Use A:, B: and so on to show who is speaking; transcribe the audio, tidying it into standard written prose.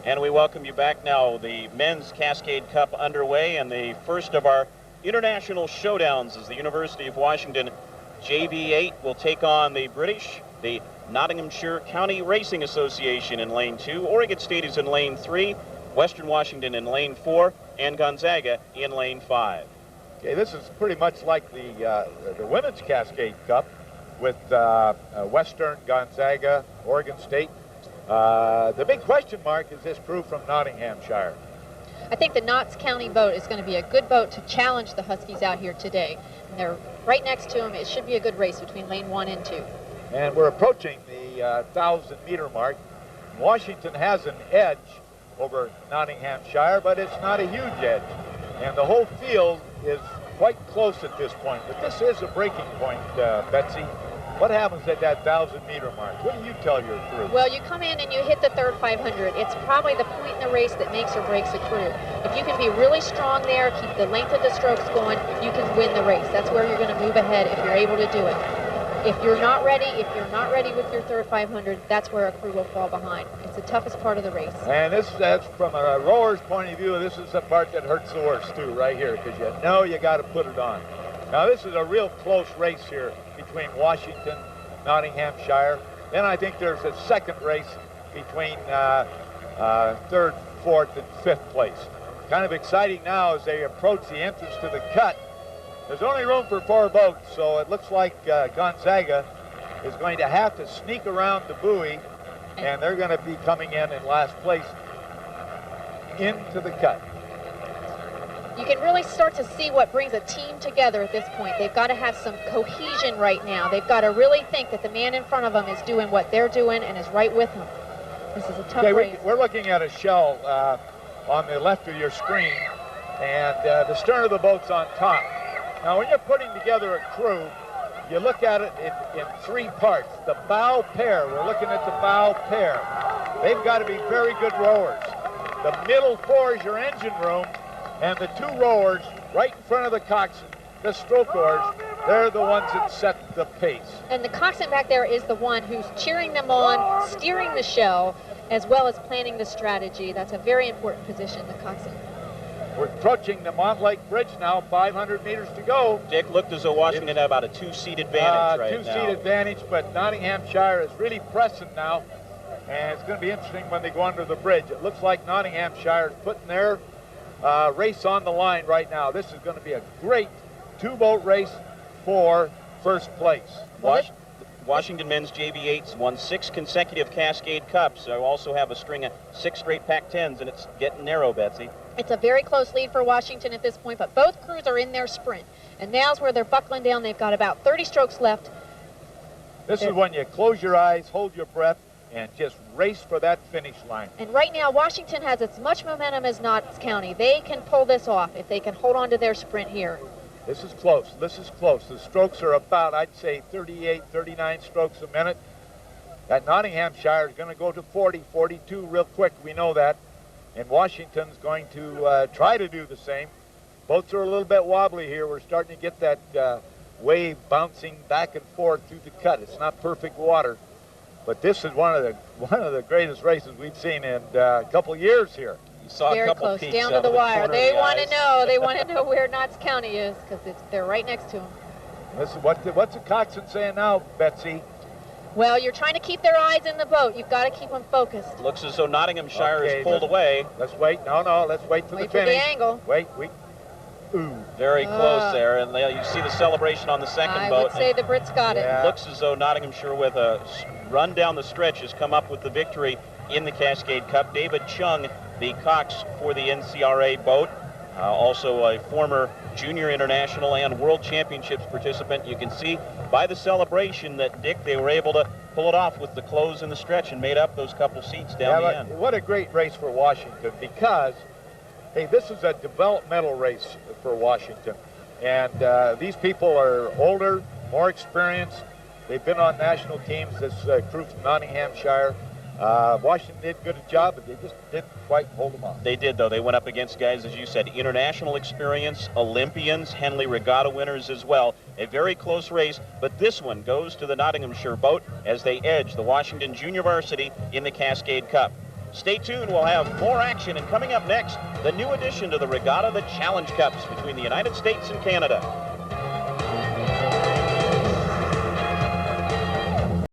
A: And we welcome you back now. The men's Cascade Cup underway, and the first of our international showdowns is the University of Washington JV8 will take on the British, the Nottinghamshire County Racing Association in lane 2, Oregon State is in lane 3, Western Washington in lane 4, and Gonzaga in lane 5.
B: Okay, this is pretty much like the women's Cascade Cup with Western, Gonzaga, Oregon State. The big question mark is this crew from Nottinghamshire.
C: I think the Notts County boat is going to be a good boat to challenge the Huskies out here today. And they're right next to them. It should be a good race between lane 1 and 2.
B: And we're approaching the 1,000-meter mark. Washington has an edge over Nottinghamshire, but it's not a huge edge. And the whole field is quite close at this point. But this is a breaking point, Betsy. What happens at that 1,000-meter mark? What do you tell your crew?
C: Well, you come in and you hit the third 500. It's probably the point in the race that makes or breaks a crew. If you can be really strong there, keep the length of the strokes going, you can win the race. That's where you're going to move ahead if you're able to do it. If you're not ready with your third 500, that's where a crew will fall behind. It's the toughest part of the race.
B: And that's from a rower's point of view, this is the part that hurts the worst too, right here, because you know you got to put it on. Now this is a real close race here between Washington, Nottinghamshire. Then I think there's a second race between third, fourth, and fifth place. Kind of exciting now as they approach the entrance to the cut. There's only room for 4 boats, so it looks like Gonzaga is going to have to sneak around the buoy, and they're going to be coming in last place into the cut.
C: You can really start to see what brings a team together at this point. They've got to have some cohesion right now. They've got to really think that the man in front of them is doing what they're doing and is right with them. This is a tough race.
B: We're looking at a shell on the left of your screen, and the stern of the boat's on top. Now, when you're putting together a crew, you look at it in 3 parts. The bow pair, we're looking at the bow pair. They've got to be very good rowers. The middle 4 is your engine room, and the 2 rowers right in front of the coxswain, the stroke oars, they're the ones that set the pace.
C: And the coxswain back there is the one who's cheering them on, steering the shell, as well as planning the strategy. That's a very important position, the coxswain.
B: We're approaching the Montlake Bridge now, 500 meters to go.
A: Dick, looked as though Washington had about a 2-seat advantage right now.
B: 2-seat advantage, but Nottinghamshire is really pressing now, and it's going to be interesting when they go under the bridge. It looks like Nottinghamshire is putting their race on the line right now. This is going to be a great 2-boat race for first place.
A: Washington men's JV8s won 6 consecutive Cascade Cups. They also have a string of 6 straight Pac-10s, and it's getting narrow, Betsy.
C: It's a very close lead for Washington at this point, but both crews are in their sprint. And now's where they're buckling down. They've got about 30 strokes left.
B: This is when you close your eyes, hold your breath, and just race for that finish line.
C: And right now, Washington has as much momentum as Notts County. They can pull this off if they can hold on to their sprint here.
B: This is close. This is close. The strokes are about, I'd say, 38, 39 strokes a minute. That Nottinghamshire is going to go to 40, 42 real quick. We know that. And Washington's going to try to do the same. Boats are a little bit wobbly here. We're starting to get that wave bouncing back and forth through the cut. It's not perfect water, but this is one of the greatest races we've seen in a couple years here.
A: You saw
C: very
A: a couple
C: close,
A: peaks
C: down to the wire. They want to
A: eyes.
C: know. They want to know where Notts County is because they're right next to them.
B: This is what's the coxswain saying now, Betsy?
C: Well, you're trying to keep their eyes in the boat. You've got to keep them focused.
A: Looks as though Nottinghamshire is pulled away.
B: Let's wait. No, let's wait for the finish.
C: Wait for the angle.
B: Wait. Ooh.
A: Very close there, and you see the celebration on the second boat.
C: I would say the Brits got it.
B: Yeah.
A: Looks as though Nottinghamshire, with a run down the stretch, has come up with the victory in the Cascade Cup. David Chung, the cox for the NCRA boat, also a former junior international and world championships participant. You can see by the celebration that, Dick, they were able to pull it off with the close in the stretch and made up those couple seats down the end.
B: What a great race for Washington, because, hey, this is a developmental race for Washington. And these people are older, more experienced. They've been on national teams, this crew from Nottinghamshire. Washington did a good job, but they just didn't quite hold them off.
A: They did, though. They went up against guys, as you said, international experience, Olympians, Henley Regatta winners as well. A very close race, but this one goes to the Nottinghamshire boat as they edge the Washington Junior Varsity in the Cascade Cup. Stay tuned, we'll have more action, and coming up next, the new addition to the Regatta, the Challenge Cups between the United States and Canada.